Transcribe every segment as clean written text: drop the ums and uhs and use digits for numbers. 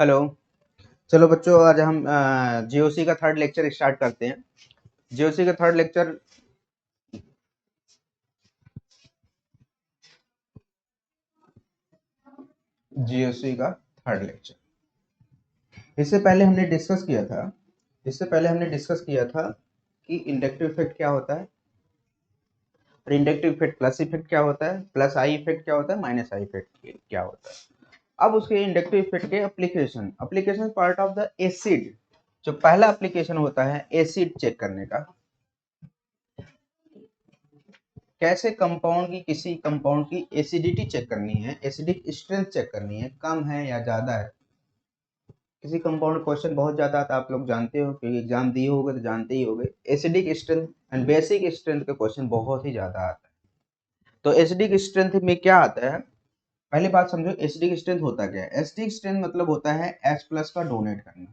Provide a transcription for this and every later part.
Hello. चलो बच्चों, आज हम जीओसी का थर्ड लेक्चर स्टार्ट करते हैं। जीओसी का थर्ड लेक्चर जीओसी का थर्ड लेक्चर इससे पहले हमने डिस्कस किया था कि इंडक्टिव इफेक्ट क्या होता है, और इंडक्टिव इफेक्ट प्लस इफेक्ट क्या होता है, प्लस आई इफेक्ट क्या होता है, माइनस आई इफेक्ट क्या होता है। अब उसके इंडक्टिव इफेक्ट के application part of the acid. जो पहला एप्लीकेशन होता है एसिड चेक करने का, कैसे कंपाउंड की किसी कंपाउंड की एसिडिटी चेक करनी है, एसिडिक स्ट्रेंथ चेक करनी है, कम है या ज्यादा है। किसी कंपाउंड क्वेश्चन बहुत ज्यादा आता है, आप लोग जानते हो क्योंकि एग्जाम दिए होगे तो जानते ही होगे। Acidic strength and basic strength के क्वेश्चन बहुत ही ज्यादा आता है। तो एसिडिक स्ट्रेंथ में क्या आता है, पहली बात समझो एसिडिक स्ट्रेंथ होता क्या है। एसिडिक स्ट्रेंथ मतलब होता है H प्लस का डोनेट करना।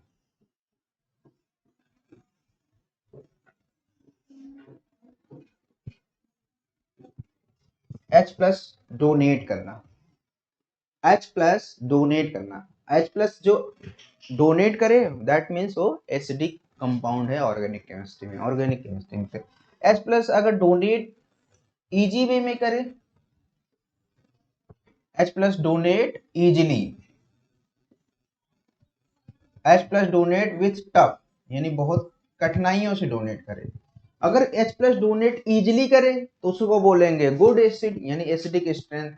H प्लस डोनेट करना, H प्लस डोनेट करना। H प्लस जो डोनेट करे दैट मीन्स वो एसिडिक कंपाउंड है ऑर्गेनिक केमिस्ट्री में। H प्लस अगर डोनेट इजी वे में करे, H plus donate easily, H plus donate with tough यानी बहुत कठिनाइयों से डोनेट करे। अगर H प्लस डोनेट इजीली करे तो उसको बोलेंगे गुड एसिड यानी एसिडिक स्ट्रेंथ,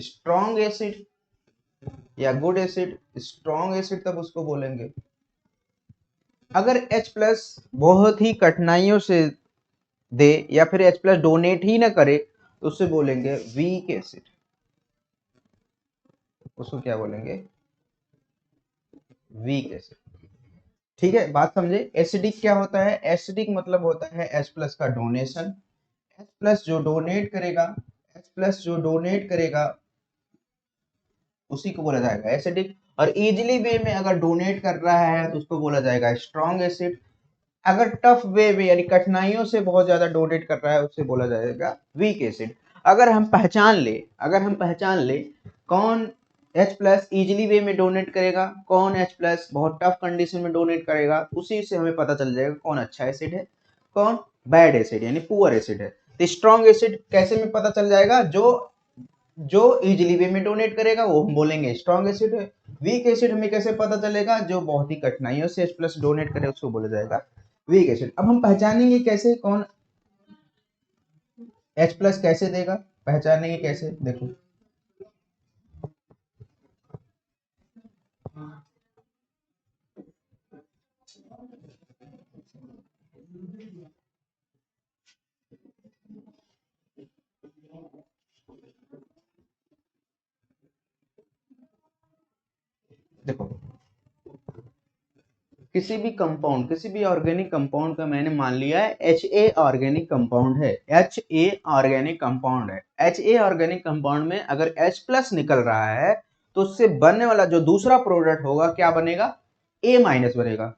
स्ट्रॉन्ग एसिड या गुड एसिड, स्ट्रॉन्ग एसिड तब उसको बोलेंगे। अगर H प्लस बहुत ही कठिनाइयों से दे या फिर H प्लस डोनेट ही ना करे तो उससे बोलेंगे वीक एसिड। उसको क्या बोलेंगे, वीक एसिड। ठीक है, बात समझे। एसिडिक क्या होता है, एसिडिक मतलब होता है H प्लस का डोनेशन। H प्लस जो डोनेट करेगा, H प्लस जो डोनेट करेगा उसी को बोला जाएगा एसिडिक। और इजिली वे में अगर डोनेट कर रहा है तो उसको बोला जाएगा स्ट्रॉन्ग एसिड। अगर टफ वे में यानी कठिनाइयों से बहुत ज्यादा डोनेट कर रहा है उससे बोला जाएगा वीक एसिड। अगर हम पहचान ले कौन H प्लस इजिली वे में डोनेट करेगा, कौन H प्लस बहुत टफ कंडीशन में डोनेट करेगा, उसी से हमें पता चल जाएगा कौन अच्छा एसिड है, कौन बैड एसिड यानी पुअर एसिड है। तो स्ट्रॉन्ग एसिड कैसे में पता चल जाएगा, जो जो इजिली वे में डोनेट करेगा वो हम बोलेंगे स्ट्रॉन्ग एसिड है। वीक एसिड हमें कैसे पता चलेगा, जो बहुत ही कठिनाइयों से H प्लस डोनेट करे उसको बोला जाएगा वीक एसिड। अब हम पहचानेंगे कैसे कौन H प्लस कैसे देगा, पहचानेंगे कैसे, देखो। देखो किसी भी ऑर्गेनिक कंपाउंड का मैंने मान लिया है Ha ऑर्गेनिक कंपाउंड है, Ha ऑर्गेनिक कंपाउंड है। Ha ऑर्गेनिक कंपाउंड में अगर H प्लस निकल रहा है तो उससे बनने वाला जो दूसरा प्रोडक्ट होगा क्या बनेगा, A माइनस बनेगा।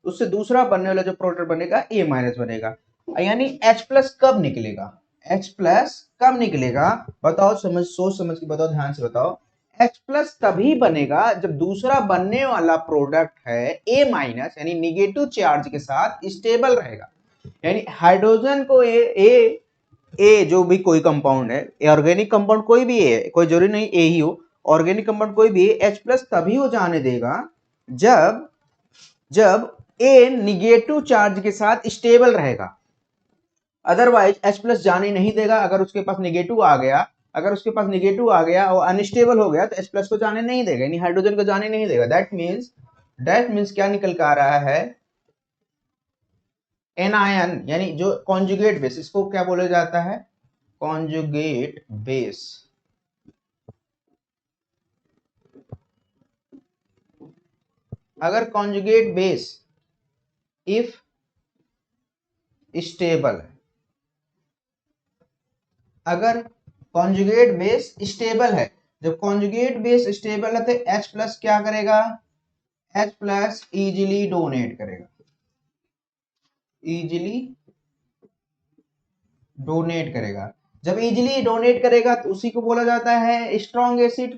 उससे दूसरा बनने वाला जो प्रोडक्ट बनेगा A माइनस बनेगा। यानी H प्लस कब निकलेगा, H प्लस कब निकलेगा, बताओ, सोच समझ के बताओ, ध्यान से बताओ। H प्लस तभी बनेगा जब दूसरा बनने वाला प्रोडक्ट है A माइनस यानी निगेटिव चार्ज के साथ स्टेबल रहेगा। यानी हाइड्रोजन को ए जो भी कोई कंपाउंड है, ऑर्गेनिक कंपाउंड कोई भी है, कोई जरूरी नहीं ए ही हो, ऑर्गेनिक कंपाउंड कोई भी है, H प्लस तभी वो जाने देगा जब जब ए निगेटिव चार्ज के साथ स्टेबल रहेगा। अदरवाइज H प्लस जाने नहीं देगा। अगर उसके पास निगेटिव आ गया और अनस्टेबल हो गया तो H प्लस को जाने नहीं देगा, यानी हाइड्रोजन को जाने नहीं देगा। दैट मीन्स क्या निकल के आ रहा है, एनायन यानी जो कॉन्जुगेट बेस, इसको क्या बोला जाता है, कॉन्जुगेट बेस। अगर कॉन्जुगेट बेस इफ स्टेबल है, अगर कॉन्जुगेट बेस स्टेबल है, जब कॉन्जुगेट बेस स्टेबल है तो H प्लस क्या करेगा, H प्लस इजिली डोनेट करेगा, इजिली डोनेट करेगा। जब इजिली डोनेट करेगा तो उसी को बोला जाता है स्ट्रॉन्ग एसिड।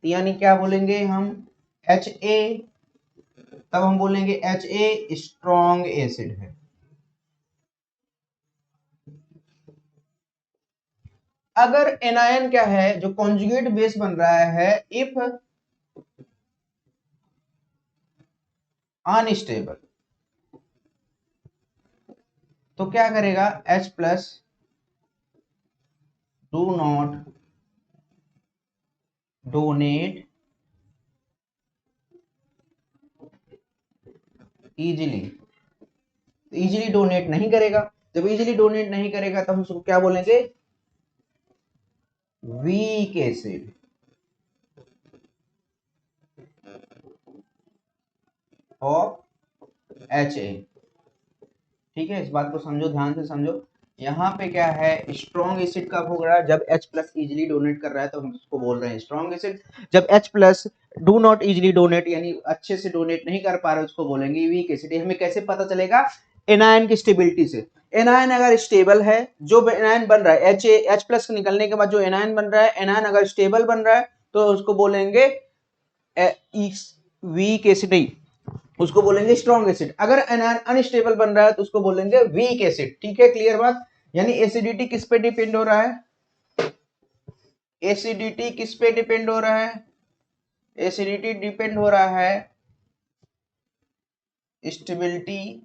यानी क्या बोलेंगे हम, Ha, तब हम बोलेंगे Ha स्ट्रॉन्ग एसिड है। अगर एनायन क्या है जो कॉन्जुगेट बेस बन रहा है, इफ अनस्टेबल, तो क्या करेगा, H plus do not donate easily. Easily donate नहीं करेगा, जब इजीली डोनेट नहीं करेगा तब हम उसको क्या बोलेंगे, वीक एसिड ऑफ Ha। ठीक है, इस बात को समझो, ध्यान से समझो। यहाँ पे क्या है, स्ट्रॉन्ग एसिड कब हो रहा है, जब H प्लस इजिली डोनेट कर रहा है तो हम उसको बोल रहे हैं स्ट्रॉन्ग एसिड। जब H plus do not easily donate यानी अच्छे से डोनेट नहीं कर पा रहे उसको बोलेंगे वीक एसिड। हमें कैसे पता चलेगा, एनायन की स्टेबिलिटी से। एनायन अगर स्टेबल है, जो एनायन बन रहा है H प्लस निकलने के बाद जो एनायन बन रहा है, एनायन अगर स्टेबल बन रहा है तो उसको बोलेंगे वीक एसिड, उसको बोलेंगे स्ट्रॉन्ग एसिड। अगर एनायन अनस्टेबल बन रहा है तो उसको बोलेंगे वीक एसिड। ठीक है, क्लियर बात। यानी एसिडिटी किस पे डिपेंड हो रहा है, एसिडिटी किस पे डिपेंड हो रहा है, एसिडिटी डिपेंड हो रहा है स्टेबिलिटी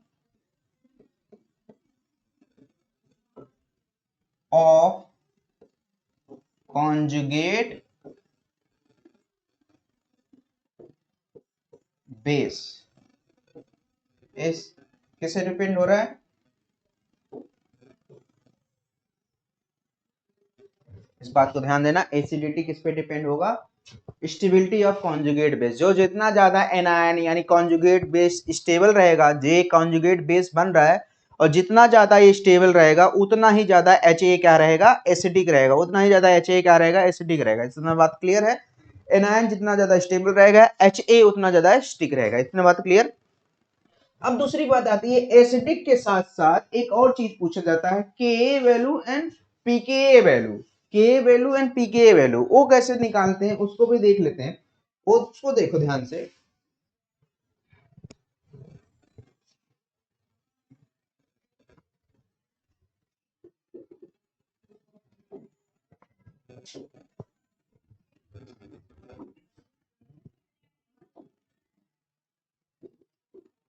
ऑफ कॉन्जुगेट बेस। इस किससे डिपेंड हो रहा है, इस बात को ध्यान देना, एसिडिटी किस पे डिपेंड होगा, स्टेबिलिटी ऑफ कॉन्जुगेट बेस। जो जितना ज्यादा एनायन यानी कॉन्जुगेट बेस स्टेबल रहेगा, जे कॉन्जुगेट बेस बन रहा है, और जितना ज्यादा ये स्टेबल रहेगा उतना ही ज्यादा HA क्या रहेगा, एसिडिक रहेगा, उतना ही ज्यादा HA क्या रहेगा, एसिडिक रहेगा। इतना बात क्लियर है। एनायन जितना ज्यादा स्टेबल रहेगा, HA उतना ज्यादा एसिडिक रहेगा। इतना बात क्लियर। अब दूसरी बात आती है, एसिडिक के साथ साथ एक और चीज पूछा जाता है, के वैल्यू एंड पीके वैल्यू। के वैल्यू एंड पीके वैल्यू वो कैसे निकालते हैं उसको भी देख लेते हैं। वो उसको देखो ध्यान से।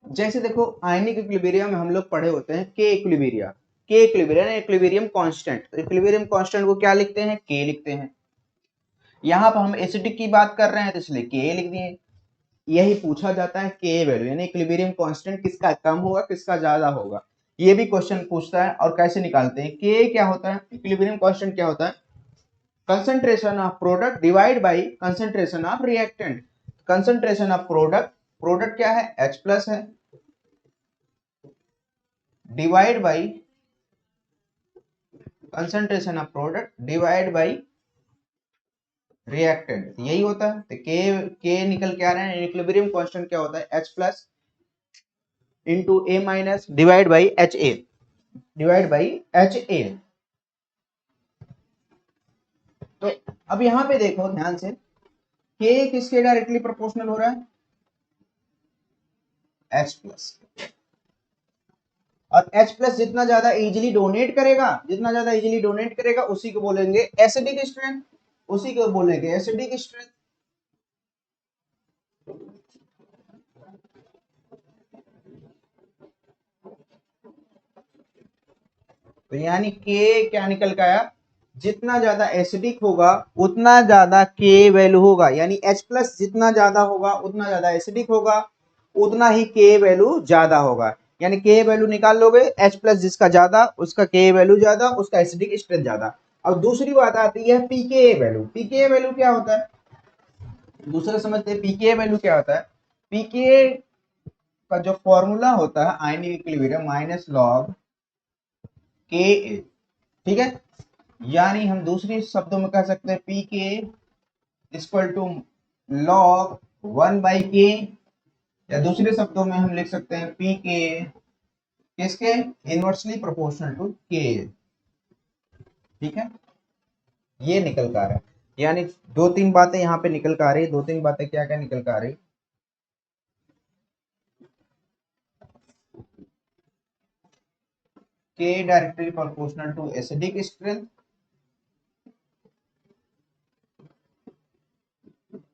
जैसे देखो, आयनिक इक्विलिब्रियम में हम लोग पढ़े होते हैं के इक्विलिब्रिया। के equilibrium equilibrium constant, equilibrium constant को क्या लिखते हैं, के लिखते हैं। यहाँ पर हम एसिडिक की बात कर रहे हैं तो इसलिए के लिख दिए। यही पूछा जाता है के वैल्यू यानी इक्विलिब्रियम कांस्टेंट किसका कम होगा किसका ज्यादा होगा, ये भी क्वेश्चन पूछता है। और कैसे निकालते हैं, के क्या होता है, इक्विलिब्रियम कांस्टेंट क्या होता है, concentration of product divide by concentration of reactant. Concentration of product, product क्या है H प्लस है, divide by concentration of product divide by reactant, यही होता है। तो के निकल के आ रहे हैं, इक्विलिब्रियम कांस्टेंट क्या होता है, H plus into A minus divide by HA, divide by HA। तो अब यहां पे देखो ध्यान से, K किसके डायरेक्टली प्रोपोर्शनल हो रहा है, H प्लस। और H प्लस जितना ज्यादा इजीली डोनेट करेगा, जितना ज्यादा इजीली डोनेट करेगा उसी को बोलेंगे एसिडिक स्ट्रेंथ, उसी को बोलेंगे एसिडिक स्ट्रेंथ। तो यानी के क्या निकल के आया, जितना ज्यादा एसिडिक होगा उतना ज्यादा के वैल्यू होगा, यानी H प्लस जितना ज्यादा होगा उतना ज्यादा एसिडिक होगा, उतना ही के वैल्यू ज्यादा होगा। यानी के वैल्यू निकाल लोगे, H प्लस जिसका ज्यादा उसका के वैल्यू ज्यादा, उसका एसिडिक स्ट्रेंथ ज्यादा। अब दूसरी बात आती है पीके वैल्यू। पीके वैल्यू क्या होता है, दूसरा समझते हैं पीके वैल्यू क्या होता है। पीके का जो फॉर्मूला होता है आयनिक इक्विलिब्रियम माइनस लॉग के, ठीक है। यानी हम दूसरी शब्दों में कह सकते हैं पी के इक्वल टू लॉग 1/k, या दूसरे शब्दों में हम लिख सकते हैं पी के किसके, इनवर्सली प्रोपोर्शनल टू के। ठीक है, ये निकल कर आ रहा है। यानी दो तीन बातें यहाँ पे निकल कर आ रही है, दो तीन बातें क्या क्या निकल कर आ रही, K directly proportional to acidic strength,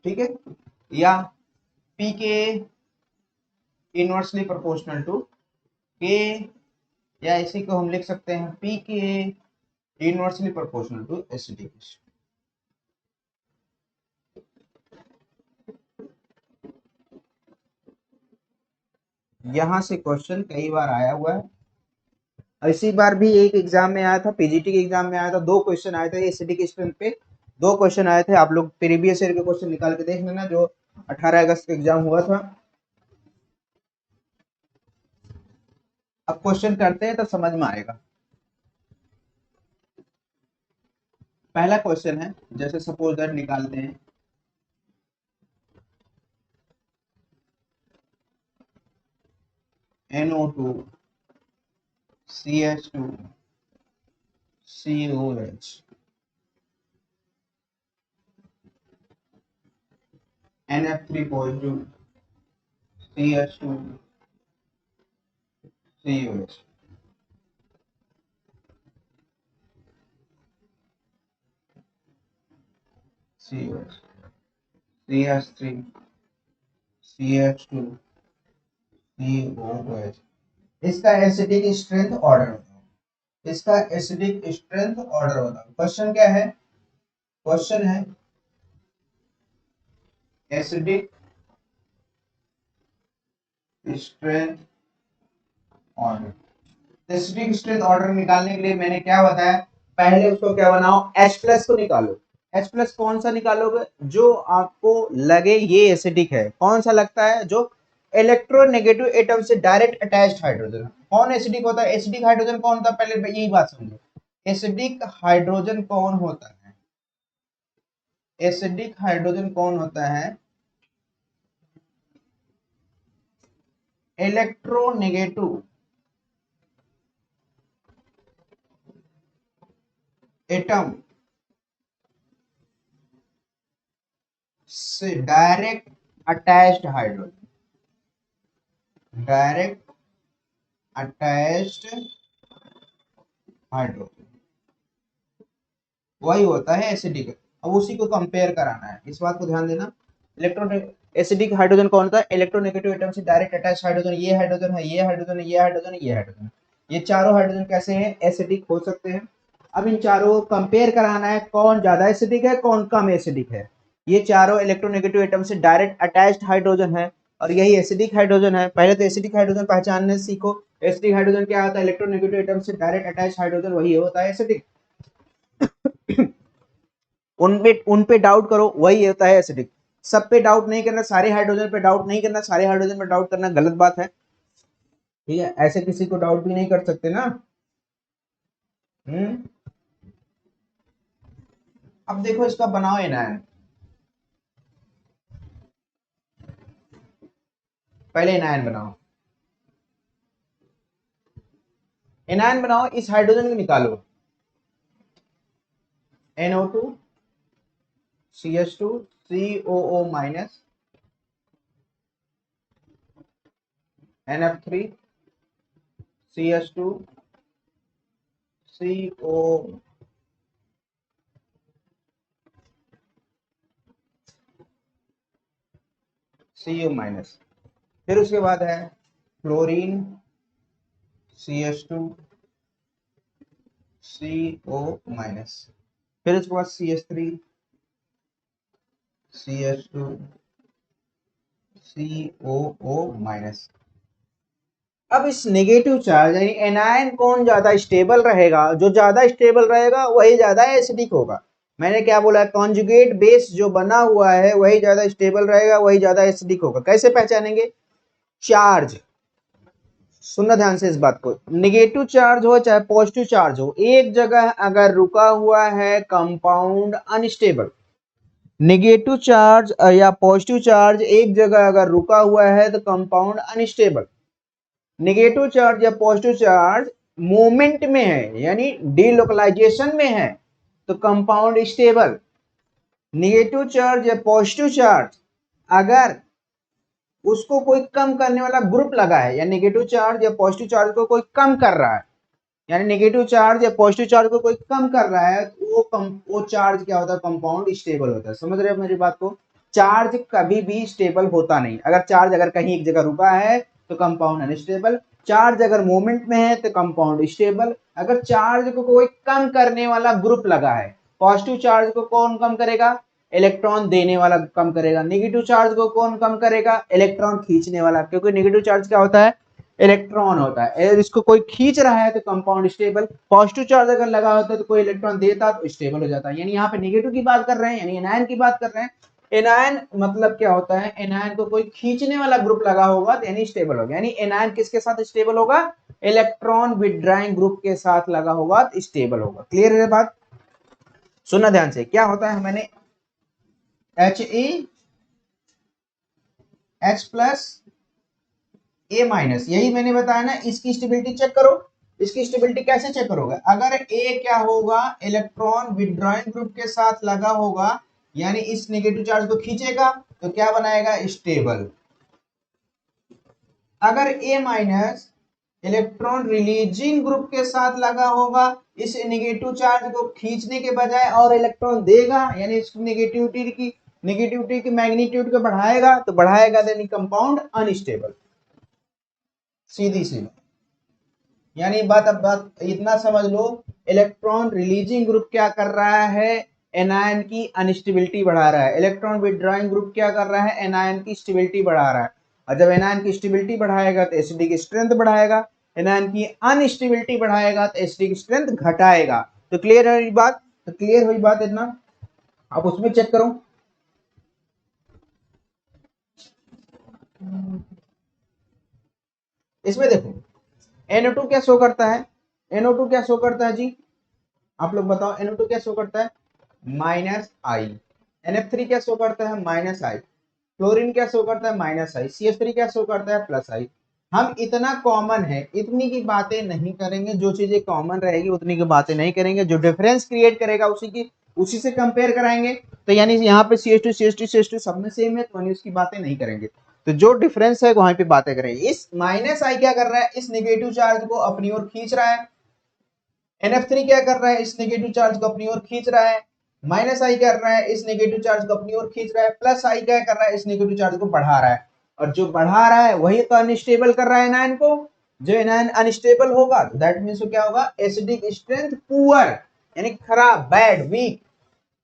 ठीक है, या Pk inversely proportional to K, या इसी को हम लिख सकते हैं Pk inversely proportional to acidic strength. यहां से क्वेश्चन कई बार आया हुआ है। इसी बार भी एक एग्जाम में आया था, पीजीटी के एग्जाम में आया था, 2 क्वेश्चन आए थे एसिडिक स्ट्रेंथ पे, 2 क्वेश्चन आए थे। आप लोग प्रीवियस ईयर के क्वेश्चन निकाल के देख लेना, जो 18 अगस्त को एग्जाम हुआ था। अब क्वेश्चन करते हैं तो समझ में आएगा। पहला क्वेश्चन है, जैसे सपोज दैट निकालते हैं, NO2 CH2 COH NF3 positive CH2 COH, COH CH3 CH2 COH। इसका एसिडिक स्ट्रेंथ ऑर्डर बताओ, इसका एसिडिक स्ट्रेंथ ऑर्डर बताओ। क्वेश्चन क्या है? क्वेश्चन है acidic strength order. Acidic strength order निकालने के लिए मैंने क्या बताया, पहले उसको क्या बनाओ, H प्लस को निकालो। H प्लस कौन सा निकालोगे? जो आपको लगे ये एसिडिक है। कौन सा लगता है? जो इलेक्ट्रोनेगेटिव एटम से डायरेक्ट अटैच्ड हाइड्रोजन। कौन एसिडिक होता है? एसिडिक हाइड्रोजन कौन होता है? पहले यही बात समझो, एसिडिक हाइड्रोजन कौन होता है? एसिडिक हाइड्रोजन कौन होता है? इलेक्ट्रोनेगेटिव एटम से direct attached hydrogen, direct attached hydrogen वही होता है एसिडिक। अब उसी को कंपेयर कराना है, इस बात को ध्यान देना। इलेक्ट्रो एसिडिक हाइड्रोजन कौन होता है? इलेक्ट्रोनेगेटिव एटम से डायरेक्ट अटैच हाइड्रोजन। ये हाइड्रोजन है, ये हाइड्रोजन है, ये हाइड्रोजन है, ये हाइड्रोजन। ये चारों हाइड्रोजन कैसे हैं? एसिडिक हो सकते हैं। अब इन चारों को कंपेयर कराना है, कौन ज्यादा एसिडिक है, कौन कम एसिडिक है। ये चारों इलेक्ट्रोनेगेटिव एटम से डायरेक्ट अटैच्ड हाइड्रोजन है और यही एसिडिक हाइड्रोजन है। पहले तो एसिडिक हाइड्रोजन पहचानने सीखो। एसिडिक हाइड्रोजन क्या होता है? इलेक्ट्रोनेगेटिव एटम से डायरेक्ट अटैच्ड हाइड्रोजन वही होता है एसिडिक। उन पे डाउट करो, वही होता है एसिडिक। सब पे डाउट नहीं करना, सारे हाइड्रोजन पे डाउट नहीं करना, सारे हाइड्रोजन पे डाउट करना गलत बात है, ठीक है। ऐसे किसी को डाउट भी नहीं कर सकते ना। हम्म। अब देखो इसका बनाओ एनायन। पहले एनायन बनाओ, एनायन बनाओ, इस हाइड्रोजन को निकालो। NO2 CH2 COO minus NF3 CH2 CO CO minus. फिर उसके बाद है क्लोरीन CH2 CO माइनस। फिर उसके बाद CH3 CH2 COO माइनस। अब इस नेगेटिव चार्ज यानी एनायन कौन ज्यादा स्टेबल रहेगा? जो ज्यादा स्टेबल रहेगा वही ज्यादा एसिडिक होगा। मैंने क्या बोला? कॉन्जुगेट बेस जो बना हुआ है वही ज्यादा स्टेबल रहेगा, वही ज्यादा एसिडिक होगा। कैसे पहचानेंगे? चार्ज, सुनना ध्यान से इस बात को। नेगेटिव चार्ज हो चाहे पॉजिटिव चार्ज हो, एक जगह अगर रुका हुआ है कंपाउंड अनस्टेबल। नेगेटिव चार्ज या पॉजिटिव चार्ज एक जगह अगर रुका हुआ है तो कंपाउंड अनस्टेबल। नेगेटिव चार्ज या पॉजिटिव चार्ज मूवमेंट में है यानी डीलोकलाइजेशन में है तो कंपाउंड स्टेबल। नेगेटिव चार्ज या पॉजिटिव चार्ज अगर उसको कोई कम करने वाला ग्रुप लगा है या नेगेटिव चार्ज या पॉजिटिव चार्ज को कोई कम कर रहा है यानी नेगेटिव चार्ज या पॉजिटिव चार्ज को कोई कम कर रहा है तो वो चार्ज क्या होता है, कंपाउंड स्टेबल होता है। समझ रहे हो मेरी बात को? चार्ज कभी भी स्टेबल होता नहीं। अगर चार्ज अगर कहीं एक जगह रुका है तो कंपाउंड अनस्टेबल, चार्ज अगर मूवमेंट में है तो कंपाउंड स्टेबल। अगर चार्ज को कोई कम करने वाला ग्रुप लगा है, पॉजिटिव चार्ज को कौन कम करेगा, इलेक्ट्रॉन देने वाला कम करेगा। नेगेटिव चार्ज को कौन कम करेगा, इलेक्ट्रॉन खींचने वाला, क्योंकि नेगेटिव चार्ज क्या होता है, इलेक्ट्रॉन होता है। इसको कोई खींच रहा है तो कंपाउंड स्टेबल। पॉजिटिव चार्ज अगर लगा होता है तो कोई इलेक्ट्रॉन देता तो स्टेबल हो जाता है। यानी यहाँ पे नेगेटिव की बात कर रहे हैं, यानी एनायन की बात कर रहे हैं। एनायन मतलब क्या होता है, एनायन को कोई खींचने वाला ग्रुप लगा होगा तो यानी स्टेबल होगा। यानी एनायन किसके साथ स्टेबल होगा, इलेक्ट्रॉन विड्रॉइंग ग्रुप के साथ लगा होगा तो स्टेबल होगा। क्लियर है बात? सुनना ध्यान से, क्या होता है, मैंने H A H plus A minus, यही मैंने बताया ना। इसकी स्टेबिलिटी चेक करो। इसकी स्टेबिलिटी कैसे चेक करोगे, अगर ए क्या होगा, इलेक्ट्रॉन विड्रॉइंग ग्रुप के साथ लगा होगा, यानी इस नेगेटिव चार्ज को खींचेगा तो क्या बनाएगा, स्टेबल। अगर ए माइनस इलेक्ट्रॉन रिलीजिंग ग्रुप के साथ लगा होगा, इस नेगेटिव चार्ज को खींचने के बजाय और इलेक्ट्रॉन देगा, यानी इस नेगेटिविटी की मैग्नीट्यूड को बढ़ाएगा तो बढ़ाएगा, यानी कंपाउंड अनस्टेबल। सीधी सी यानी बात, अब बात इतना समझ लो, इलेक्ट्रॉन रिलीजिंग ग्रुप क्या कर रहा है, एनायन की अनस्टेबिलिटी बढ़ा रहा है। इलेक्ट्रॉन विड्रॉइंग ग्रुप क्या कर रहा है, एनायन की स्टेबिलिटी बढ़ा रहा है। और जब एनायन की स्टेबिलिटी बढ़ाएगा तो एसिडिक स्ट्रेंथ बढ़ाएगा, एनायन की अनस्टेबिलिटी बढ़ाएगा तो एसिडिक स्ट्रेंथ घटाएगा। तो क्लियर है बात? तो क्लियर हुई बात इतना? अब उसमें चेक करो, इसमें देखो NO2 क्या शो करता है, NO2 क्या शो करता है जी, आप लोग बताओ। NO2 क्या शो करता है, -I। NF3 क्या शो करता है, -I। क्लोरीन क्या शो करता है, -I। CH3 क्या शो करता है, +I। हम इतना कॉमन है, इतनी की बातें नहीं करेंगे। जो चीजें कॉमन रहेगी उतनी की बातें नहीं करेंगे। जो डिफरेंस क्रिएट करेगा उसी से कंपेयर कराएंगे। तो यानी यहाँ पे CH2 CH2 CH2 सब में सेम है, तो यानी उसकी बातें नहीं करेंगे। तो जो डिफरेंस है वहां पे बातें करेंगे। इस -I क्या कर रहा है, इस नेगेटिव चार्ज को अपनी ओर खींच रहा है। NF3 क्या कर रहा है, इस नेगेटिव चार्ज को अपनी ओर खींच रहा है। -I कर रहा है, इस नेगेटिव चार्ज को अपनी ओर खींच रहा है। +I क्या कर रहा है, इस नेगेटिव चार्ज को बढ़ा रहा है। और जो बढ़ा रहा है वही तो अनस्टेबल कर रहा है एनायन को। जो एनायन अनस्टेबल होगा दैट मीन्स क्या होगा, एसिडिक स्ट्रेंथ पुअर, यानी खराब, बैड, वीक।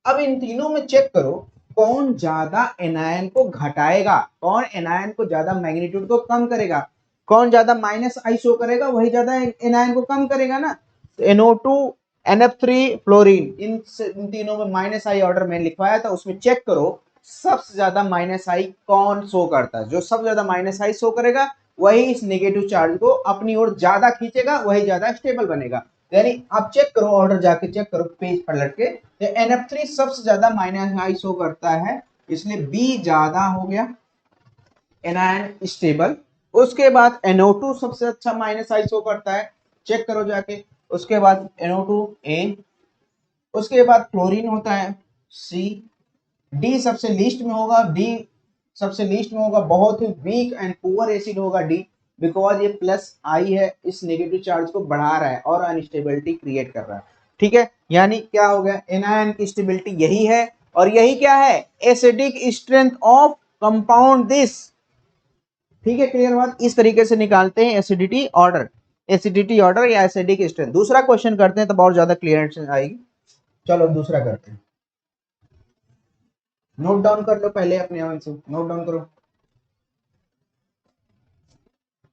अब इन तीनों में चेक करो, कौन ज्यादा एनायन को घटाएगा, कौन एनायन को ज्यादा मैग्नीट्यूड को कम करेगा। कौन ज्यादा -I शो करेगा वही ज्यादा एनायन को कम करेगा ना। तो NO2 NF3 फ्लोरीन, इन तीनों में -I ऑर्डर मैंने लिखवाया था, उसमें चेक करो सबसे ज्यादा -I कौन शो करता है। जो सबसे ज्यादा -I शो करेगा वही इस नेगेटिव चार्ज को अपनी ओर ज्यादा खींचेगा, वही ज्यादा स्टेबल बनेगा। यानी आप चेक करो, ऑर्डर जाके चेक करो पेज पलट के, तो NF3 सबसे ज्यादा -I शो करता है, इसलिए बी ज्यादा हो गया, एनायन स्टेबल। उसके बाद NO2 सबसे अच्छा -I शो करता है, चेक करो जाके। उसके बाद NO2 A, उसके बाद क्लोरीन होता है C, डी सबसे लीस्ट में होगा, डी सबसे लीस्ट में होगा, बहुत ही वीक एंड पुअर एसिड होगा डी, बिकॉज ये +I है, इस नेगेटिव चार्ज को बढ़ा रहा है और अनस्टेबिलिटी क्रिएट कर रहा है। ठीक है, यानी क्या हो गया, एनायन की स्टेबिलिटी यही है, और यही क्या है, acidic strength of compound this. ठीक है, क्लियर बात? इस तरीके से निकालते हैं एसिडिटी ऑर्डर, एसिडिटी ऑर्डर या एसिडिक स्ट्रेंथ। दूसरा क्वेश्चन करते हैं तो बहुत ज्यादा क्लियर आएगी। चलो दूसरा करते हैं, नोट डाउन कर लो पहले अपने आंसर, नोट डाउन करो।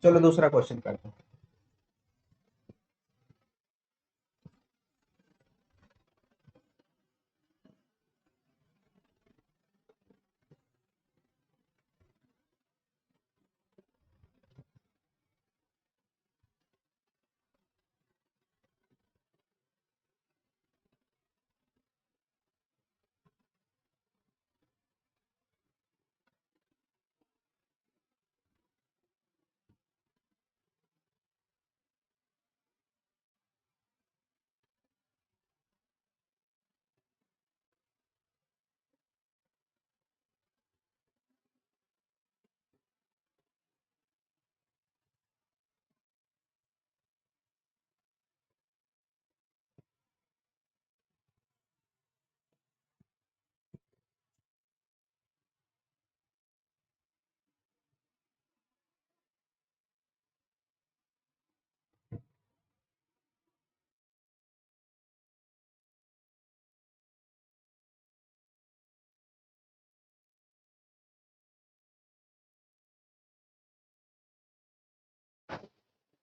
चलो दूसरा क्वेश्चन करते हैं।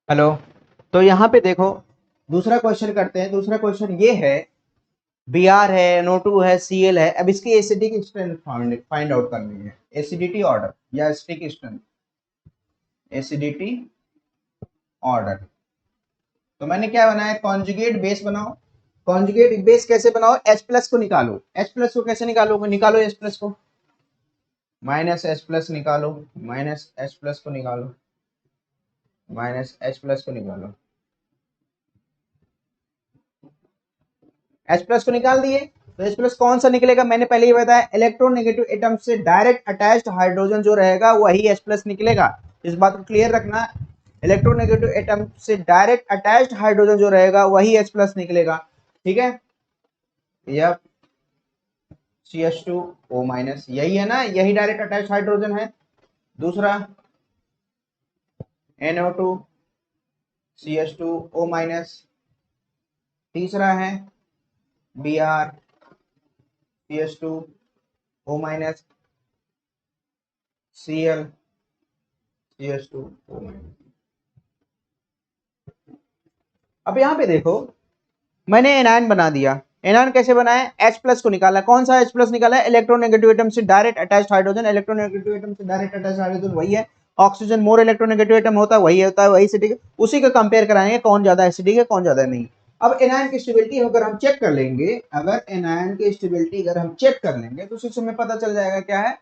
हेलो। तो यहाँ पे देखो, दूसरा क्वेश्चन करते हैं। दूसरा क्वेश्चन ये है, Br है, NO2 है, Cl है। अब इसकी एसिडिक स्ट्रेंथ फाइंड आउट करनी है, एसिडिटी ऑर्डर या एसिडिक स्ट्रेंथ, एसिडिटी ऑर्डर। तो मैंने क्या बनाया, कॉन्जुगेट बेस बनाओ। कॉन्जुगेट बेस कैसे बनाओ, H प्लस को निकालो। H प्लस को कैसे निकालोगे, निकालो H प्लस को, माइनस H प्लस निकालो, माइनस H प्लस को निकालो, माइनस H प्लस को निकालो। H प्लस को निकाल दिए, तो H प्लस कौन सा निकलेगा, मैंने पहले ही बताया, इलेक्ट्रोनेगेटिव एटम से डायरेक्ट अटैच्ड हाइड्रोजन जो रहेगा वही H प्लस निकलेगा। इस बात को क्लियर रखना, इलेक्ट्रोनेगेटिव एटम से डायरेक्ट अटैच्ड हाइड्रोजन जो रहेगा वही H प्लस निकलेगा। ठीक है, यह CH2O माइनस, यही है ना, यही डायरेक्ट अटैच्ड हाइड्रोजन है। दूसरा NO2 CH2O माइनस। तीसरा है Br CH2O minus, Cl CH2O minus. अब यहाँ पे देखो, मैंने एनायन बना दिया। एनायन कैसे बनाया, H प्लस को निकाला। कौन सा H प्लस निकाला है, इलेक्ट्रोनेगेटिव एटम से direct attached hydrogen. Electronegative atom से डायरेक्ट अटैच्ड हाइड्रोजन वही है, ऑक्सीजन मोर इलेक्ट्रोनेगेटिव एटम होता है, वही होता है, वही एसिडिक है। उसी का कंपेयर कराएंगे कौन ज्यादा एसिडिक है कौन ज्यादा नहीं। अब एनायन की स्टेबिलिटी अगर हम चेक कर लेंगे, अगर एनायन की स्टेबिलिटी अगर हम चेक कर लेंगे तो उसी समय पता चल जाएगा क्या है,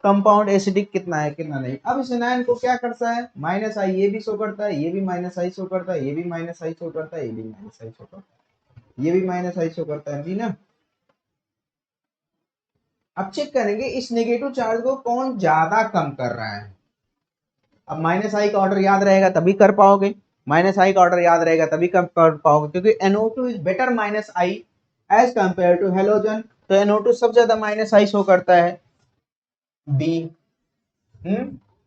कंपाउंड एसिडिक कितना है कितना नहीं। अब इस एनायन को क्या करता है, माइनस आई ये भी शो करता है, ये भी माइनस आई शो करता है, ये भी माइनस आई शो करता है, ये भी माइनस आई शो करता है, ये भी माइनस आई शो करता है जी ना। अब चेक करेंगे इस नेगेटिव चार्ज को कौन ज्यादा कम कर रहा है। अब माइनस आई का ऑर्डर याद रहेगा तभी कर पाओगे, माइनस आई का ऑर्डर याद रहेगा तभी कम कर पाओगे, क्योंकि NO2 is better minus I as compare to halogen. तो NO2 सबसे ज्यादा माइनस आई शो करता है, बी।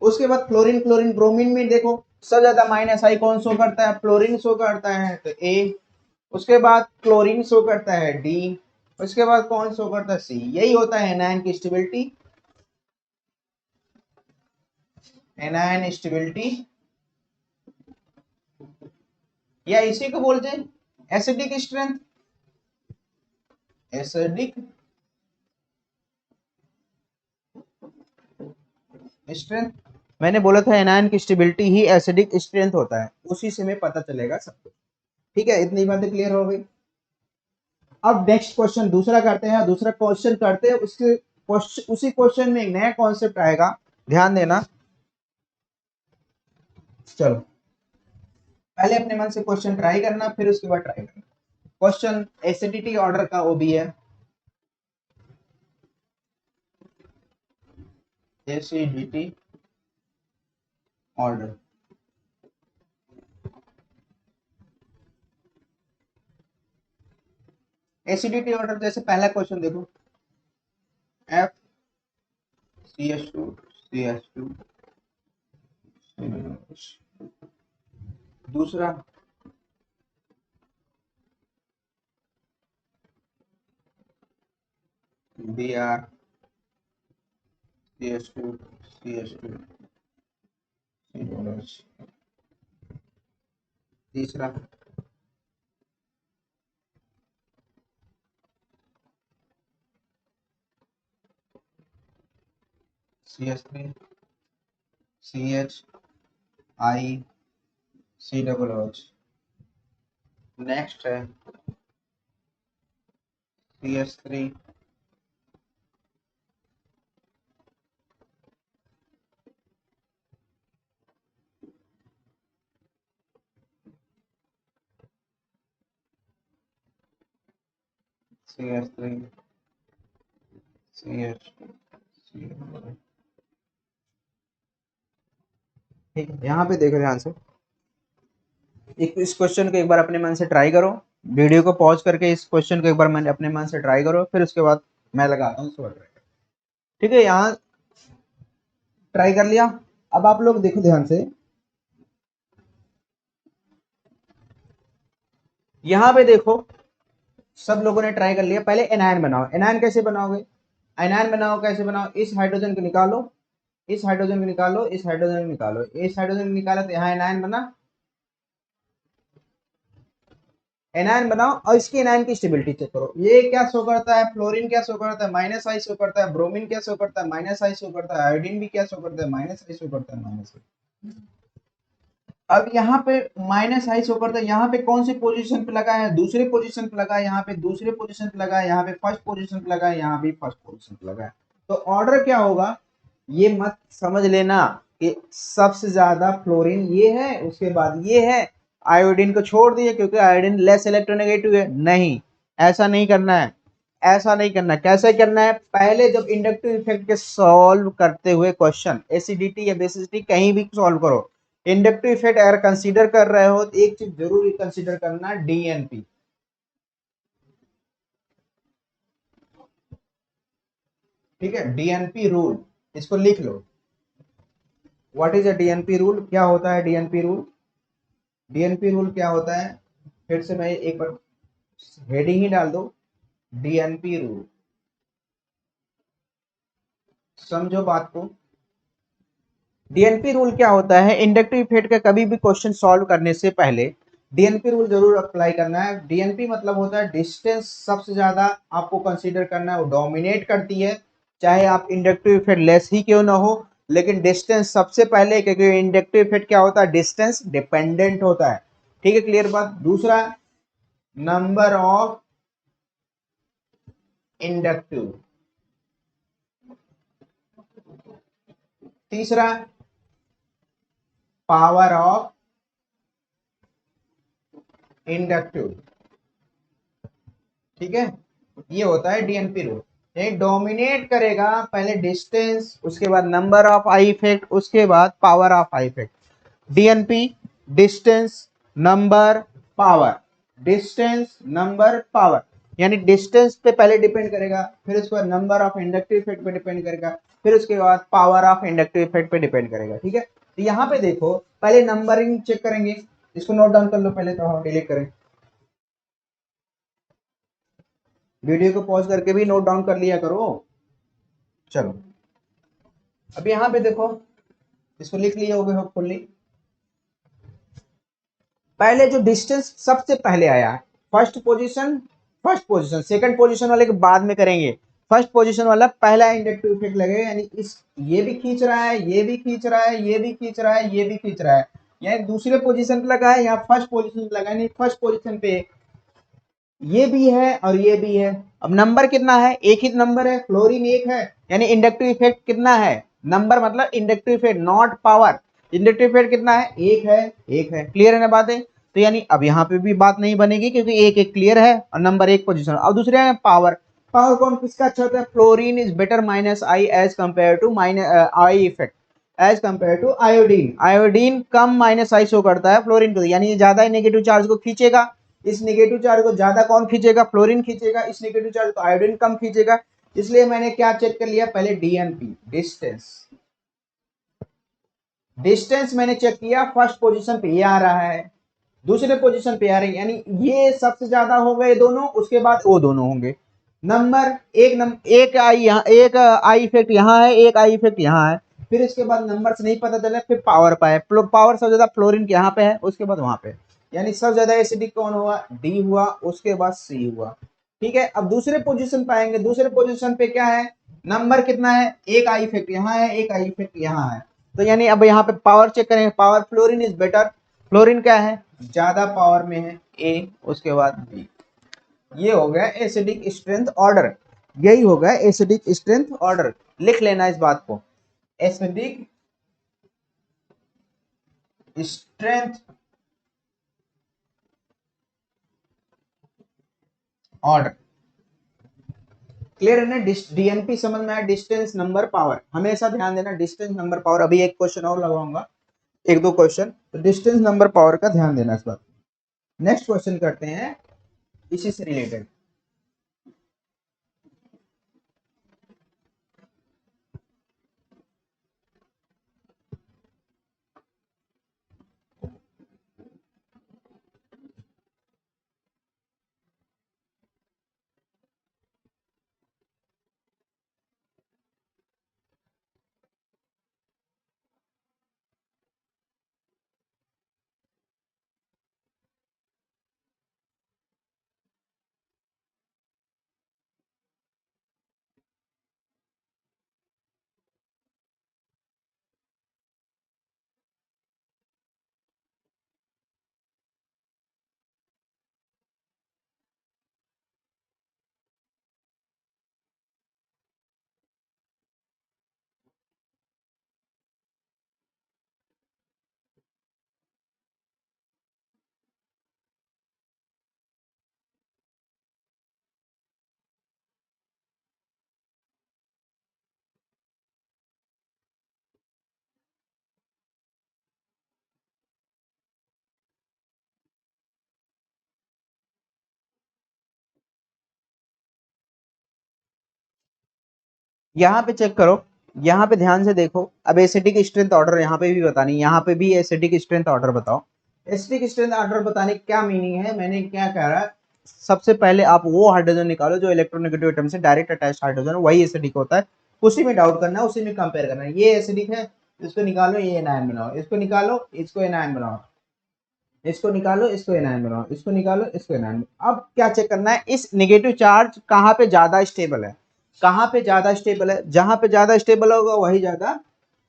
उसके बाद क्लोरीन, क्लोरीन ब्रोमीन में देखो सबसे ज्यादा माइनस आई कौन शो करता है, फ्लोरीन शो करता है, तो ए। उसके बाद क्लोरीन शो करता है, डी। उसके बाद कौन शो करता है, सी। यही होता है एनायन की स्टेबिलिटी, एनायन स्टेबिलिटी, या इसी को बोलते हैं एसिडिक स्ट्रेंथ, एसिडिक स्ट्रेंथ। मैंने बोला था एनायन की स्टेबिलिटी ही एसिडिक स्ट्रेंथ होता है, उसी से हमें पता चलेगा सब कुछ। ठीक है, इतनी बातें क्लियर हो गई। अब नेक्स्ट क्वेश्चन दूसरा करते हैं, दूसरा क्वेश्चन करते हैं, उसके उसी क्वेश्चन में एक नया कॉन्सेप्ट आएगा, ध्यान देना। चलो पहले अपने मन से क्वेश्चन ट्राई करना, फिर उसके बाद ट्राई करना। क्वेश्चन एसिडिटी ऑर्डर का ओबी है, एसिडिटी ऑर्डर। एसिडिटी ऑर्डर जैसे पहला क्वेश्चन देखो, F CH2 CH2। दूसरा Br CH2 CH2। तीसरा CH3 CH I COOH। Next है CH3 CH3 CH। ठीक है, यहाँ पे देखो ध्यान से, एक इस क्वेश्चन को एक बार अपने मन से ट्राई करो, वीडियो को पॉज करके इस क्वेश्चन को एक बार मैंने अपने मन से ट्राई करो, फिर उसके बाद मैं लगाता हूँ उसके बाद ट्राई करो। ठीक है, यहाँ ट्राई कर लिया। अब आप लोग देखो ध्यान से, यहाँ पे देखो सब लोगों ने ट्राई कर लिया। पहले एनायन बनाओ। एनायन कैसे बनाओगे, एनायन बनाओ कैसे बनाओ, इस हाइड्रोजन को निकालो, इस हाइड्रोजन को निकालो, इस हाइड्रोजन को निकालो, इस हाइड्रोजन को निकाला तो यहाँ एनायन बना, एनायन बनाओ और इसके एनायन की स्टेबिलिटी चेक करो। ये क्या शो करता है, फ्लोरीन क्या शो करता है, माइनस आई शो करता है, ब्रोमीन क्या शो करता है, माइनस आई शो करता है, आयोडीन भी क्या शो करता है, माइनस आई शो करता है, माइनस आई। अब यहाँ पे माइनस आई शो करता है, यहाँ पे कौन सी पोजीशन पे लगा है, दूसरे पोजीशन पे लगा है, यहाँ पे दूसरे पोजीशन पे लगा है, यहाँ पे फर्स्ट पोजीशन पे लगा है, यहाँ भी फर्स्ट पोजीशन पे लगा है। तो ऑर्डर क्या होगा, ये मत समझ लेना कि सबसे ज्यादा फ्लोरीन ये है, उसके बाद ये है, आयोडीन को छोड़ दिए क्योंकि आयोडीन लेस इलेक्ट्रोनेगेटिव है। नहीं, ऐसा नहीं करना है, ऐसा नहीं करना है। कैसे करना है, पहले जब इंडक्टिव इफेक्ट के सॉल्व करते हुए क्वेश्चन, एसिडिटी या बेसिसिटी कहीं भी सॉल्व करो, इंडक्टिव इफेक्ट अगर कंसीडर कर रहे हो तो एक चीज जरूर कंसीडर करना, डीएनपी। ठीक है, डीएनपी रूल, इसको लिख लो। What is a DNP rule, क्या होता है डीएनपी रूल, डीएनपी रूल क्या होता है, फिर से मैं एक बार हेडिंग ही डाल दो, डीएनपी रूल। समझो बात को, डीएनपी रूल क्या होता है, इंडक्टिव इफेक्ट का कभी भी क्वेश्चन सॉल्व करने से पहले डीएनपी रूल जरूर अप्लाई करना है। डीएनपी मतलब होता है डिस्टेंस सबसे ज्यादा आपको कंसीडर करना है, वो डोमिनेट करती है, चाहे आप इंडक्टिव इफेक्ट लेस ही क्यों ना हो, लेकिन डिस्टेंस सबसे पहले, क्योंकि इंडक्टिव इफेक्ट क्या होता है, डिस्टेंस डिपेंडेंट होता है। ठीक है, क्लियर बात। दूसरा, नंबर ऑफ इंडक्टिव। तीसरा, पावर ऑफ इंडक्टिव। ठीक है, ये होता है डीएनपी रूल। ये डोमिनेट करेगा पहले डिस्टेंस, उसके बाद नंबर ऑफ आई इफेक्ट, उसके बाद power of I effect. DNP, distance, number, power, distance, number, power. यानी डिस्टेंस पे पहले डिपेंड करेगा, फिर उसके बाद नंबर ऑफ इंडक्टिव इफेक्ट पे डिपेंड करेगा, फिर उसके बाद पावर ऑफ इंडक्टिव इफेक्ट पे डिपेंड करेगा। ठीक है, तो यहाँ पे देखो, पहले नंबरिंग चेक करेंगे, इसको नोट डाउन कर लो पहले, तो हम डिलीट करें, वीडियो को पॉज करके भी नोट डाउन कर लिया करो। चलो, अब यहाँ पे देखो, इसको लिख लिए होगे होपफुली। पहले जो डिस्टेंस सबसे पहले आया, first position, first position, second position वाले के बाद में करेंगे, फर्स्ट पोजीशन वाला पहला इंडक्टिव इफेक्ट लगेगा, यानी इस ये भी खींच रहा है, ये भी खींच रहा है, ये भी खींच रहा है, ये भी खींच रहा है, यानी दूसरे पोजीशन पे लगा है, यहाँ फर्स्ट पोजीशन पे लगा है, यानी फर्स्ट पोजीशन पे ये भी है और ये भी है। अब नंबर कितना है, एक ही नंबर है, फ्लोरीन एक है, यानी इंडक्टिव इफेक्ट कितना है, नंबर मतलब inductive effect not power, inductive effect कितना है, एक है, एक है। क्लियर है ना बातें, तो यानी अब यहाँ पे भी बात नहीं बनेगी क्योंकि एक एक क्लियर है और नंबर एक पोजीशन। अब दूसरे है पावर, पावर कौन किसका अच्छा होता है, fluorine is better minus I as compare to minus I effect, as compare to iodine, iodine कम माइनस आई शो करता है फ्लोरीन को, यानी ये ज्यादा नेगेटिव चार्ज को खींचेगा, इस नेगेटिव चार्ज को ज्यादा कौन खींचेगा, फ्लोरीन खींचेगा, इस नेगेटिव चार्ज को आयोडीन कम खींचेगा। इसलिए मैंने क्या चेक कर लिया, पहले डीएनपी, डिस्टेंस, डिस्टेंस मैंने चेक किया, फर्स्ट पोजीशन पे ये आ रहा है, दूसरे पोजीशन पे आ रही है, यानी ये सबसे ज्यादा हो गए दोनों, उसके बाद वो दोनों होंगे। नंबर एक आई यहाँ, एक आई इफेक्ट यहाँ है, एक आई इफेक्ट यहाँ है, फिर इसके बाद नंबर से नहीं पता चला, फिर पावर पाए, पावर सबसे ज्यादा फ्लोरीन के यहाँ पे है, उसके बाद वहां पे, यानी सबसे ज्यादा एसिडिक कौन हुआ, डी हुआ, उसके बाद सी हुआ। ठीक है, अब दूसरे पोजीशन पे आएंगे, दूसरे पोजीशन पे क्या है, नंबर कितना है, एक आई इफेक्ट यहाँ है, एक आई इफेक्ट यहाँ है, तो यानी अब यहाँ पे पावर चेक करेंगे, power fluorine is better, fluorine क्या है, ज्यादा पावर में है, ए, उसके बाद बी। ये हो गया एसिडिक स्ट्रेंथ ऑर्डर, यही हो गया एसिडिक स्ट्रेंथ ऑर्डर, लिख लेना इस बात को, एसिडिक स्ट्रेंथ ऑर्डर। क्लियर है ना, डीएनपी समझ में आया, डिस्टेंस नंबर पावर, हमेशा ध्यान देना डिस्टेंस नंबर पावर। अभी एक क्वेश्चन और लगाऊंगा, एक दो क्वेश्चन, तो डिस्टेंस नंबर पावर का ध्यान देना इस बात। नेक्स्ट क्वेश्चन करते हैं इसी से रिलेटेड। यहाँ पे चेक करो, यहाँ पे ध्यान से देखो। अब एसिडिक स्ट्रेंथ ऑर्डर यहाँ पे भी बतानी, यहाँ पे भी एसिडिक स्ट्रेंथ ऑर्डर बताओ। एसिडिक स्ट्रेंथ ऑर्डर बताने की क्या मीनिंग है, मैंने क्या कह रहा है, सबसे पहले आप वो हाइड्रोजन निकालो जो इलेक्ट्रोनेगेटिव एटम से डायरेक्ट अटैच हाइड्रोजन, वही एसिडिक होता है, उसी में डाउट करना है, उसी में कंपेयर करना है। ये एसिडिक है, इसको निकालो, ये एनायन बनाओ, इसको निकालो, इसको एनायन बनाओ, इसको निकालो, इसको एनायन बनाओ, इसको निकालो, इसको एनायन। अब क्या चेक करना है, इस नेगेटिव चार्ज कहाँ पे ज्यादा स्टेबल है, कहाँ पे ज्यादा स्टेबल है, जहां पे ज्यादा स्टेबल होगा वही ज्यादा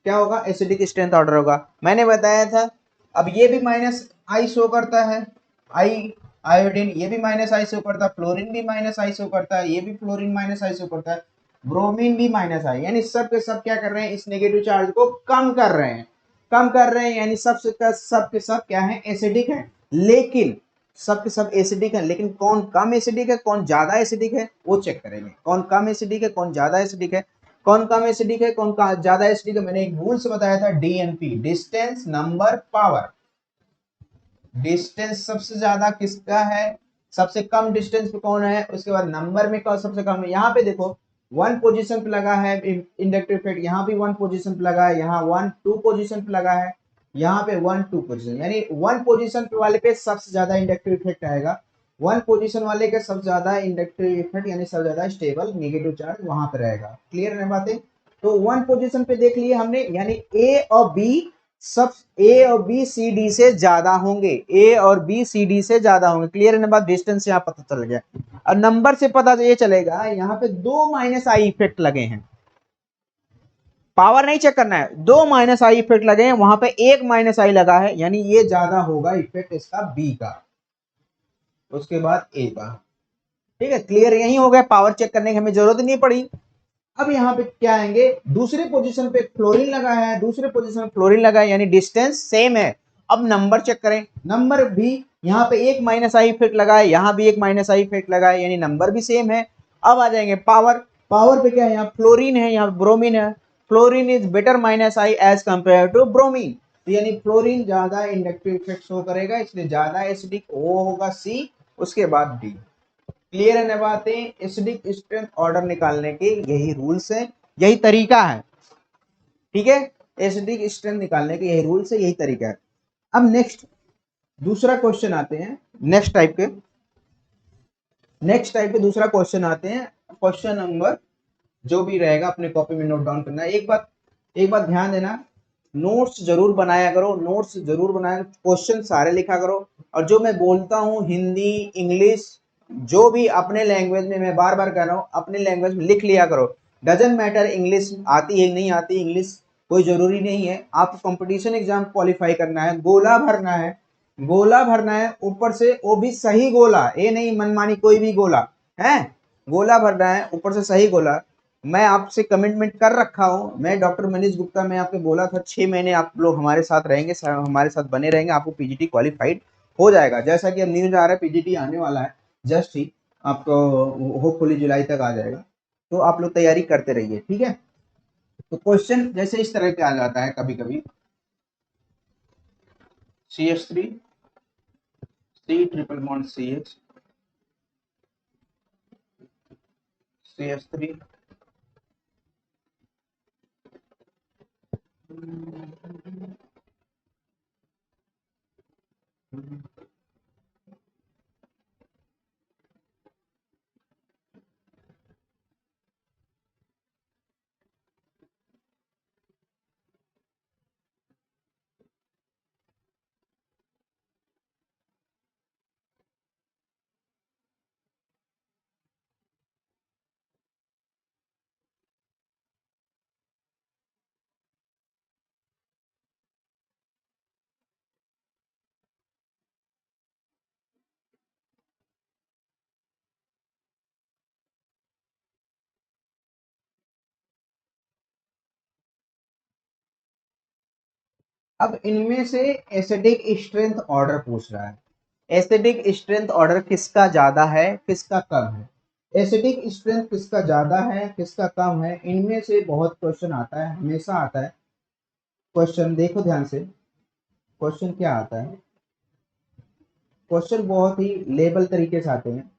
क्या होगा, एसिडिक स्ट्रेंथ ऑर्डर होगा। मैंने बताया था। अब ये भी माइनस आई शो करता है, आई आयोडीन, ये भी माइनस आई शो करता है, फ्लोरीन भी माइनस आई शो करता है, ये भी फ्लोरीन माइनस आई शो करता है, ब्रोमीन भी माइनस आई, यानी सब के सब क्या कर रहे हैं, इस नेगेटिव चार्ज को कम कर रहे हैं, कम कर रहे हैं, यानी सब के सब क्या है, एसिडिक है। लेकिन सब के सब एसिडिक है, लेकिन कौन कम एसिडिक है, कौन ज्यादा एसिडिक है, वो चेक करेंगे। कौन कम एसिडिक है, कौन ज्यादा एसिडिक है, कौन कम एसिडिक है, कौन ज्यादा एसिडिक है। मैंने एक रूल्स बताया था, DNP, distance number power. Distance सबसे ज्यादा किसका है, सबसे कम डिस्टेंस पे कौन है, उसके बाद नंबर में कौन सबसे कम है। यहाँ पे देखो, वन पोजीशन पे लगा है इंडक्टिव इफेक्ट, यहाँ भी वन पोजीशन पे लगा है, यहाँ वन टू पोजीशन पे लगा है, यहाँ पे वन टू पोजीशन, यानी वन पोजीशन पे वाले पे सबसे ज्यादा इंडक्टिव इफेक्ट आएगा, वन पोजीशन वाले के सबसे ज्यादा इंडक्टिव इफेक्ट यानी सबसे ज्यादा स्टेबल नेगेटिव चार्ज वहां पे रहेगा। क्लियर है बातें। तो वन पोजीशन पे देख लिए हमने, यानी ए और बी, सब ए और बी सी डी से ज्यादा होंगे, ए और बी सी डी से ज्यादा होंगे। क्लियर है ना बात, डिस्टेंस यहाँ पता चल गया। और नंबर से पता ये चलेगा, यहाँ पे दो माइनस आई इफेक्ट लगे हैं, पावर नहीं चेक करना है, दो माइनस आई इफेक्ट लगे हैं, वहां पे एक माइनस आई लगा है, यानी ये ज्यादा होगा इफेक्ट इसका बी का, उसके बाद ए का। ठीक है, क्लियर यही हो गया, पावर चेक करने की हमें जरूरत नहीं पड़ी। अब यहाँ पे क्या आएंगे, दूसरे पोजीशन पे फ्लोरीन लगा है, दूसरे पोजीशन पे फ्लोरीन लगा है, यानी डिस्टेंस सेम है। अब नंबर चेक करें, नंबर भी यहाँ पे एक माइनस आई इफेक्ट लगा है, यहाँ भी एक माइनस आई इफेक्ट लगा है, यानी नंबर भी सेम है। अब आ जाएंगे पावर, पावर पे क्या है, यहाँ फ्लोरीन है, यहाँ ब्रोमीन है, fluorine is better minus I as compare to bromine, तो यानी फ्लोरीन ज्यादा इंडक्टिव इफेक्ट शो करेगा, इसलिए ज्यादा एसिडिक, वो होगा सी, उसके बाद डी। क्लियर है ना बातें, एसिडिक स्ट्रेंथ ऑर्डर निकालने के यही रूल्स है, यही तरीका है। ठीक है, एसिडिक स्ट्रेंथ निकालने के यही रूल्स है, यही तरीका है। अब नेक्स्ट दूसरा क्वेश्चन आते हैं, नेक्स्ट टाइप के, नेक्स्ट टाइप के दूसरा क्वेश्चन आते हैं। क्वेश्चन नंबर जो भी रहेगा अपने कॉपी में नोट डाउन करना है। एक बात ध्यान देना, नोट्स जरूर बनाया करो, नोट्स जरूर बनाया, क्वेश्चन सारे लिखा करो, और जो मैं बोलता हूँ हिंदी इंग्लिश जो भी अपने लैंग्वेज में, मैं बार बार कह रहा हूँ अपने लैंग्वेज में लिख लिया करो। डजेंट मैटर इंग्लिश आती है नहीं आती, इंग्लिश कोई जरूरी नहीं है। आपको कंपटीशन एग्जाम क्वालिफाई करना है, गोला भरना है, गोला भरना है ऊपर से, वो भी सही गोला, ये नहीं मनमानी कोई भी गोला है, गोला भरना है ऊपर से सही गोला। मैं आपसे कमिटमेंट कर रखा हूँ, मैं डॉक्टर मनीष गुप्ता, मैं आपको बोला था 6 महीने आप लोग हमारे साथ रहेंगे, हमारे साथ बने रहेंगे, आपको पीजीटी क्वालिफाइड हो जाएगा। जैसा कि अब न्यूज आ रहा है पीजीटी आने वाला है जस्ट ही, आपको होपफुली जुलाई तक आ जाएगा, तो आप लोग तैयारी करते रहिए। ठीक है, तो क्वेश्चन जैसे इस तरह के आ जाता है कभी कभी, CH3 C triple bond CH, CH3 अब इनमें से एसिडिक स्ट्रेंथ ऑर्डर पूछ रहा है, एसिडिक स्ट्रेंथ ऑर्डर किसका ज्यादा है किसका कम है, एसिडिक स्ट्रेंथ किसका ज्यादा है किसका कम है, इनमें से बहुत क्वेश्चन आता है, हमेशा आता है क्वेश्चन। देखो ध्यान से, क्वेश्चन क्या आता है, क्वेश्चन बहुत ही लेवल तरीके से आते हैं।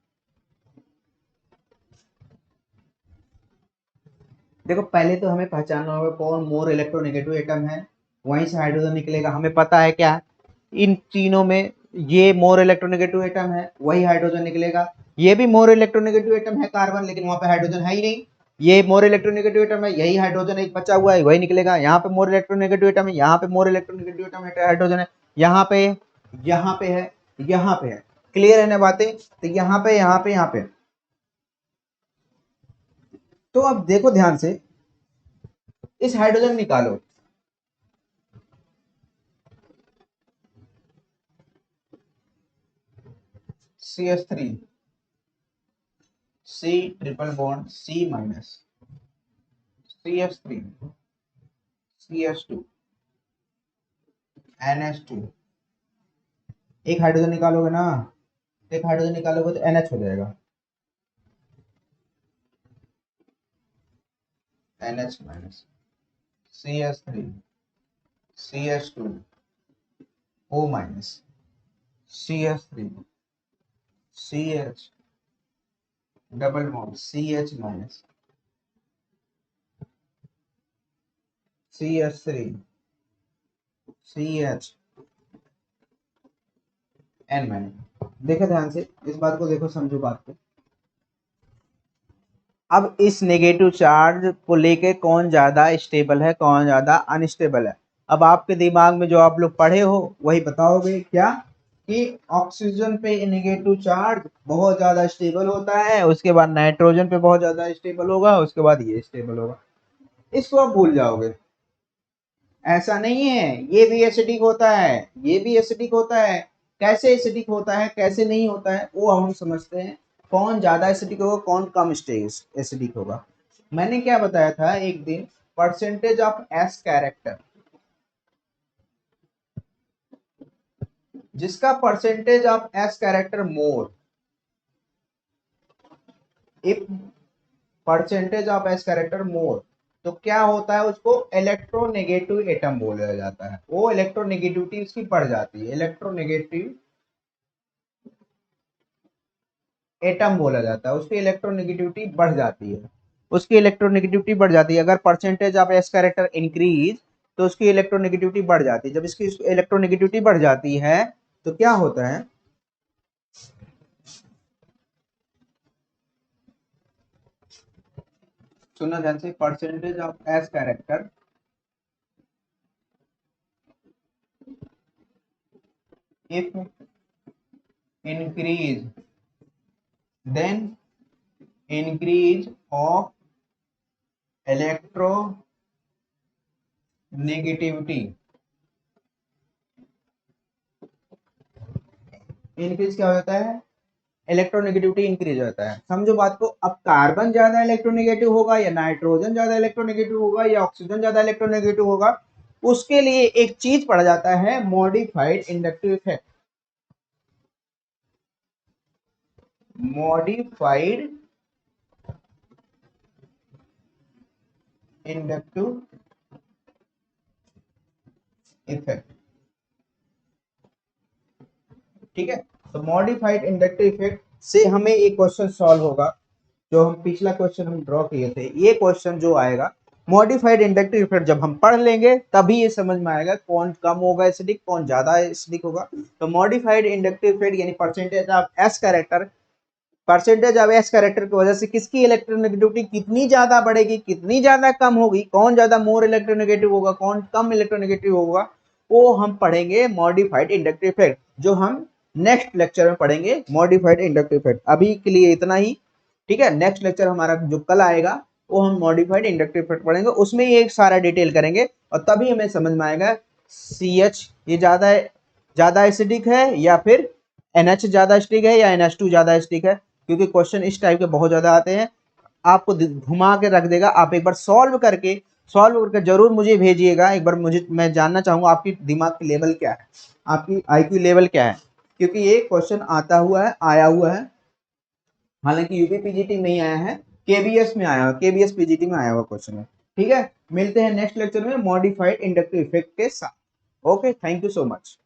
देखो पहले तो हमें पहचानना होगा कौन मोर इलेक्ट्रोनेगेटिव एटम है, वहीं से हाइड्रोजन निकलेगा। हमें पता है क्या, इन तीनों में ये मोर इलेक्ट्रोनेगेटिव एटम है, वही हाइड्रोजन निकलेगा। ये भी मोर इलेक्ट्रोनेगेटिव एटम है कार्बन, लेकिन वहां पे हाइड्रोजन है ही नहीं। ये मोर इलेक्ट्रोनेगेटिव एटम है, यही हाइड्रोजन एक बचा हुआ है, वही निकलेगा। यहाँ पे मोर इलेक्ट्रोनेगेटिव एटम है, यहाँ पे मोर इलेक्ट्रोनेगेटिव एटम है, हाइड्रोजन है। यहाँ पे, यहाँ पे है, यहाँ पे है। क्लियर है ना बातें? तो यहाँ पे, यहाँ पे, यहाँ पे। तो अब देखो ध्यान से, इस हाइड्रोजन निकालो। CH3, C triple bond C minus, CH3, CH2, NH2। एक हाइड्रोजन निकालोगे ना, एक हाइड्रोजन निकालोगे तो NH हो जाएगा, NH minus, CH3, CH2, O minus, CH3, CH double bond CH minus, CH3, CH N minus. देखो ध्यान से इस बात को, देखो समझो बात को। अब इस नेगेटिव चार्ज को लेके कौन ज्यादा स्टेबल है, कौन ज्यादा अनस्टेबल है, अब आपके दिमाग में जो आप लोग पढ़े हो वही बताओगे क्या, कि ऑक्सीजन पे नेगेटिव चार्ज बहुत ज्यादा स्टेबल होता है, उसके बाद नाइट्रोजन पे बहुत ज्यादा स्टेबल होगा, उसके बाद ये स्टेबल होगा। इसको आप भूल जाओगे। ऐसा नहीं है, ये भी एसिडिक होता है, ये भी एसिडिक होता है। कैसे एसिडिक होता है, कैसे नहीं होता है, वो हम समझते हैं। कौन ज्यादा एसिडिक होगा, कौन कम स्टेज एसिडिक होगा। मैंने क्या बताया था एक दिन, परसेंटेज ऑफ एस कैरेक्टर, जिसका percentage of S character more, if percentage of S character more, तो क्या होता है, उसको इलेक्ट्रोनेगेटिव एटम बोला जाता है। वो इलेक्ट्रोनेगेटिविटी उसकी बढ़ जाती है, इलेक्ट्रोनेगेटिव एटम बोला जाता है, उसकी इलेक्ट्रोनेगेटिविटी बढ़ जाती है, उसकी इलेक्ट्रोनेगेटिविटी बढ़ जाती है। अगर percentage of S character increase, तो उसकी इलेक्ट्रोनेगेटिविटी बढ़ जाती है। जब इसकी इलेक्ट्रोनेगेटिविटी बढ़ जाती है तो क्या होता है, सुनना ध्यान से, percentage of S character if increase, then increase of electronegativity, increase क्या होता है, इलेक्ट्रोनेगेटिविटी इंक्रीज होता है। समझो बात को। अब कार्बन ज्यादा इलेक्ट्रोनेगेटिव होगा, या नाइट्रोजन ज्यादा इलेक्ट्रोनेगेटिव होगा, या ऑक्सीजन ज्यादा इलेक्ट्रोनेगेटिव होगा, उसके लिए एक चीज पढ़ा जाता है, modified inductive effect. Modified inductive effect, ठीक है। तो मॉडिफाइड इंडक्टिव इफेक्ट से हमें एक क्वेश्चन सॉल्व होगा, जो हम पिछला क्वेश्चन हम ड्रॉ किए थे। ये क्वेश्चन जो आएगा, मॉडिफाइड इंडक्टिव इफेक्ट जब हम पढ़ लेंगे तभी ये समझ में आएगा कौन कम होगा एसिडिक, कौन ज्यादा एसिडिक होगा। तो मॉडिफाइड इंडक्टिव इफेक्ट यानी percentage of S character, percentage of S character की वजह से किसकी इलेक्ट्रोनेगेटिविटी कितनी ज्यादा बढ़ेगी, कितनी ज्यादा कम होगी, कौन ज्यादा मोर इलेक्ट्रोनेगेटिव होगा, कौन कम इलेक्ट्रोनेगेटिव होगा, वो हम पढ़ेंगे मॉडिफाइड इंडक्टिव इफेक्ट, जो हम नेक्स्ट लेक्चर में पढ़ेंगे मॉडिफाइड इंडक्टिव इफेक्ट। अभी के लिए इतना ही, ठीक है। नेक्स्ट लेक्चर हमारा जो कल आएगा वो हम मॉडिफाइड इंडक्टिव इफेक्ट पढ़ेंगे, उसमें ये सारा डिटेल करेंगे, और तभी हमें समझ में आएगा CH ये ज्यादा एसिडिक है, या फिर NH ज्यादा एसिडिक है, या NH2 ज्यादा एसिडिक है। क्योंकि क्वेश्चन इस टाइप के बहुत ज्यादा आते हैं, आपको घुमा के रख देगा। आप एक बार सॉल्व करके जरूर मुझे भेजिएगा। एक बार मुझे, मैं जानना चाहूंगा आपकी दिमाग की लेवल क्या है, आपकी IQ लेवल क्या है, क्योंकि ये क्वेश्चन आता हुआ है, आया हुआ है। हालांकि यूपी पीजीटी में ही आया है, KBS में आया हुआ, KBS पीजीटी में आया हुआ क्वेश्चन है। ठीक है, मिलते हैं नेक्स्ट लेक्चर में मॉडिफाइड इंडक्टिव इफेक्ट के साथ। Okay, thank you so much.